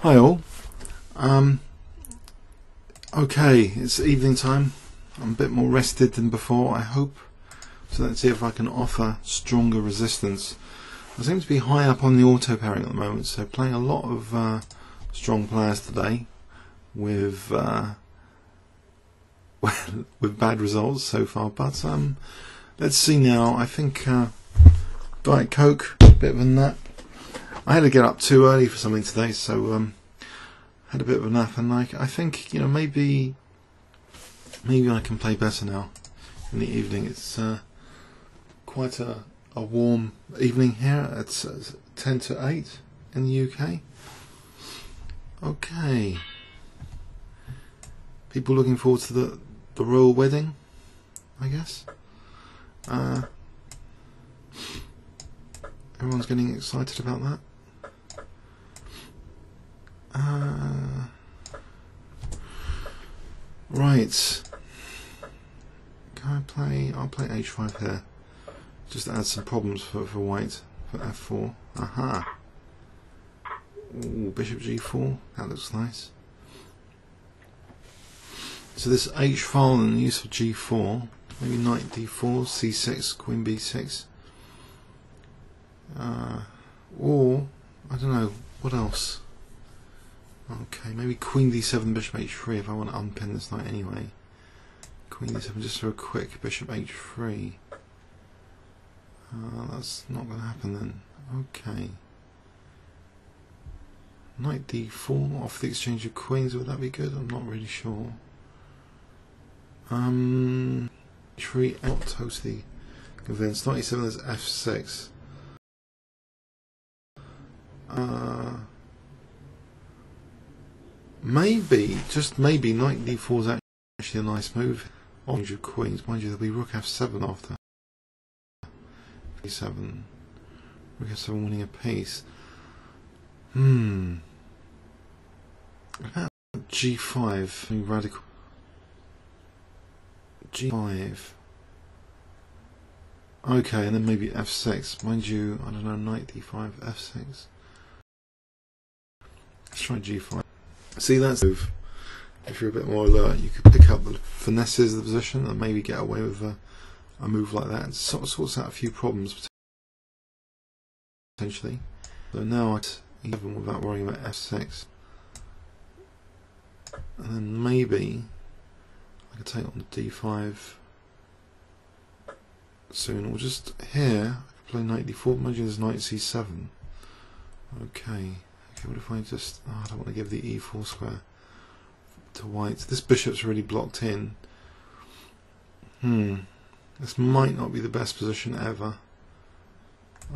Hi all. Okay, it's evening time. I'm a bit more rested than before, I hope. So let's see if I can offer stronger resistance. I seem to be high up on the auto pairing at the moment, so playing a lot of strong players today with with bad results so far. But let's see now. I think Diet Coke, a bit of a nap. I had to get up too early for something today, so had a bit of a nap, and I think, you know, maybe I can play better now in the evening. It's quite a warm evening here. It's 10 to 8 in the UK. Okay, people looking forward to the royal wedding, I guess. Everyone's getting excited about that. Right. Can I play? I'll play H5 here. Just to add some problems for white for F4. Aha. Ooh, Bishop G4. That looks nice. So this H file and the use of G4. Maybe Knight D4, C6, Queen B6. Or I don't know. What else? Okay, maybe Queen D7, Bishop H3 if I want to unpin this knight anyway. Queen D7 just for a quick Bishop H3. That's not going to happen then. Okay. Knight D4 off the exchange of queens, would that be good? I'm not really sure. H3 out, totally convinced. Knight E7 is F6. Maybe, just maybe, Knight D4 is actually a nice move. Orange of queens, mind you, there'll be Rook F7 after. E7, Rook F7 winning a piece. About G5, radical. G5. Okay, and then maybe F6. Mind you, I don't know, Knight D5, F6. Let's try G5. See, that's a move. If you're a bit more alert, you could pick up the finesses of the position and maybe get away with a move like that. It sort of sorts out a few problems potentially. So now I'd even without worrying about F6. And then maybe I could take on the D5 soon, or just here I could play Knight D4. Imagine there's Knight C7. Okay. Okay, what if I just... Oh, I don't want to give the E4 square to white. This bishop's really blocked in. This might not be the best position ever.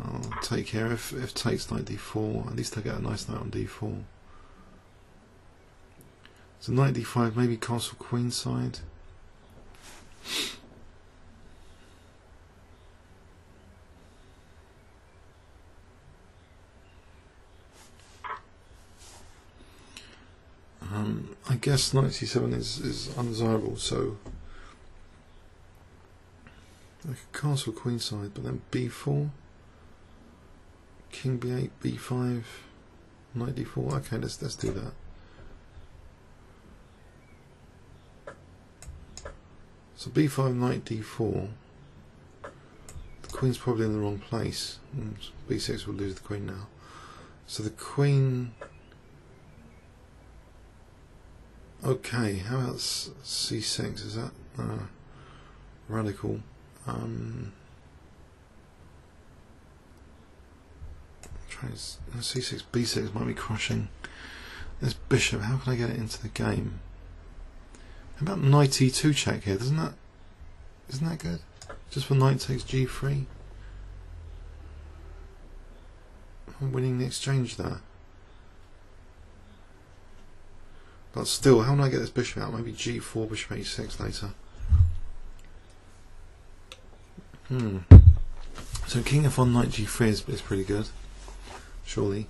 I'll take here. If takes Knight D4, at least I get a nice knight on D4. So Knight D5, maybe castle queen side. I guess Knight C7 is undesirable, so I could castle queenside, but then B4, King B8, B5, Knight D4. Okay, let's do that. So B5, Knight D4. The queen's probably in the wrong place. B6 will lose the queen now. So the queen. Okay, how about C6? Is that radical? C6, B6 might be crushing this bishop. How can I get it into the game? How about Knight E2 check here? Isn't that good? Just for Knight takes G3. I'm winning the exchange there. But still, how do I get this bishop out? Maybe G4, Bishop H6 later. So King F1, Knight G3 is pretty good, surely.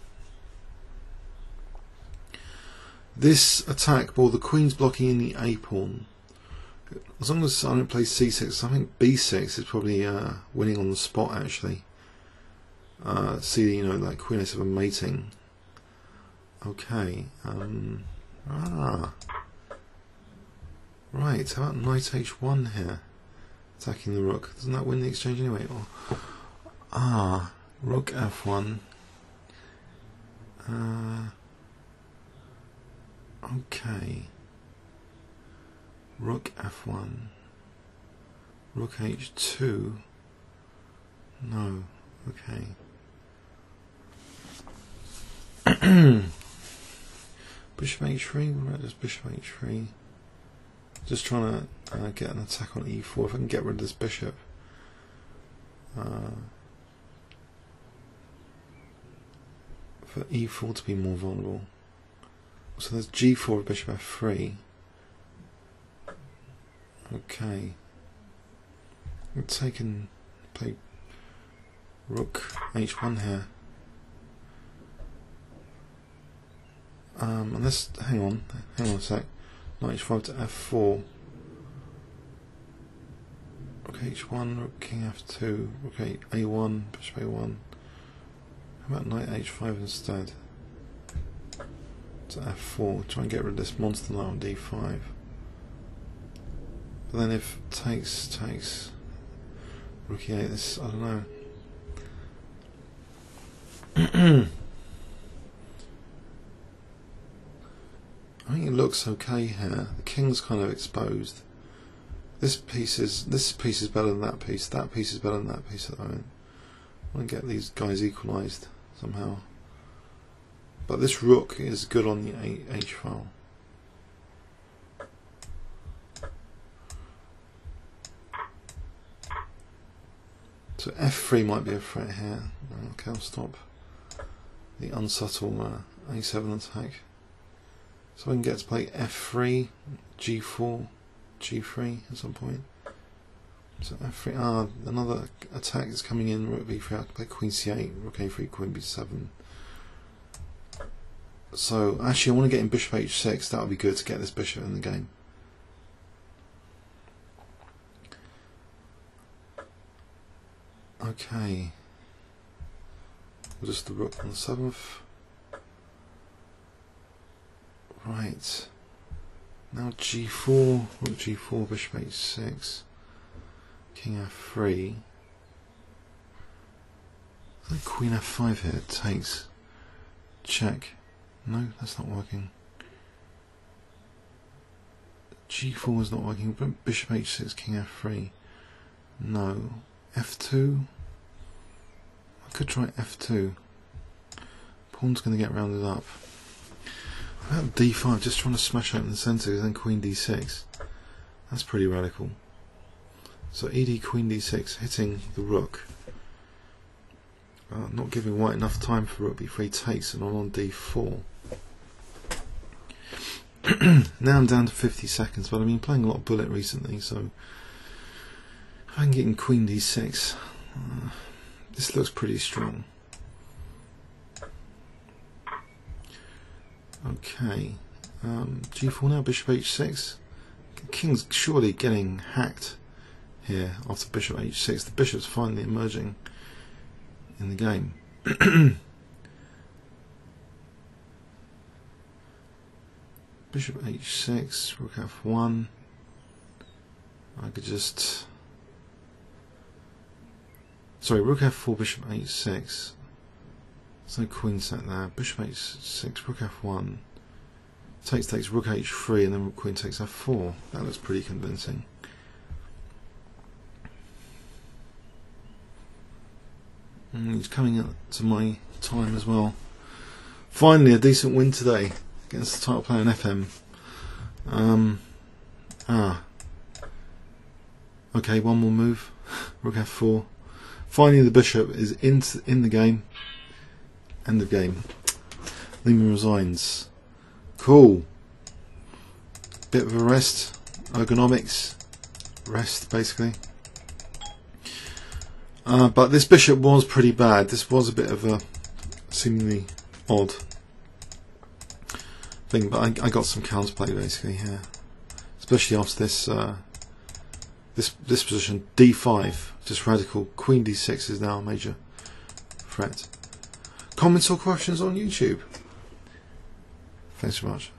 This attack, well, the queen's blocking in the A pawn. As long as I don't play C6, I think B6 is probably winning on the spot actually. See, you know, like Queen A7 mating. Okay. Right. How about knight h1 here, attacking the rook? Doesn't that win the exchange anyway? Or, rook f1. Okay. Rook f1. Rook h2. No. Okay. Bishop h3. What about just bishop h3? Just trying to get an attack on e4. If I can get rid of this bishop. For e4 to be more vulnerable. So there's g4, bishop f3. Okay. I'm taking play rook h1 here. And this, hang on a sec. Knight h5 to f4. Rook h1, rook king f2, rook a1, bishop a1. How about knight h5 instead? To f4, try and get rid of this monster knight on d5. But then if takes rook e8, this, I don't know. I think it looks okay here. The king's kind of exposed. This piece is better than that piece. That piece is better than that piece at the moment. I want to get these guys equalised somehow. But this rook is good on the h file. So f3 might be a threat here. Okay, I'll stop the unsubtle a7 attack. So I can get to play f3, g4, g3 at some point. So f3, another attack is coming in, rook b3, I can play queen c8, rook a3, queen b7. So actually I want to get in bishop h6, that would be good to get this bishop in the game. Okay. Just the rook on the 7th. Right. Now g4, rook g4, bishop h6, king f3. Queen f5 here takes. Check. No, that's not working. g4 is not working. Bishop h6, king f3. No. f2. I could try f2. Pawn's going to get rounded up. About d5, just trying to smash open the centre, then queen d6. That's pretty radical. So ed queen d6, hitting the rook. Not giving white enough time for rook b3 takes, and I'm on d4. Now I'm down to 50 seconds, but I've been playing a lot of bullet recently, so if I can get in queen d6, this looks pretty strong. Okay, g4 now, bishop h6. King's surely getting hacked here after bishop h6. The bishop's finally emerging in the game. Bishop h6, rook f1. I could just... Sorry, rook f4, bishop h6. There's no queen set there. Bishop h6, rook f1. Takes rook h3, and then queen takes f4. That looks pretty convincing. And he's coming up to my time as well. Finally, a decent win today against the title player in FM. Okay, one more move. Rook f4. Finally, the bishop is in the game. End of game. Neiman resigns. Cool. Bit of a rest. Ergonomics. Rest, basically. But this bishop was pretty bad. This was a bit of a seemingly odd thing, but I got some counterplay basically here, especially after this this position. d5, just radical. Queen d6 is now a major threat. Comments or questions on YouTube? Thanks so much.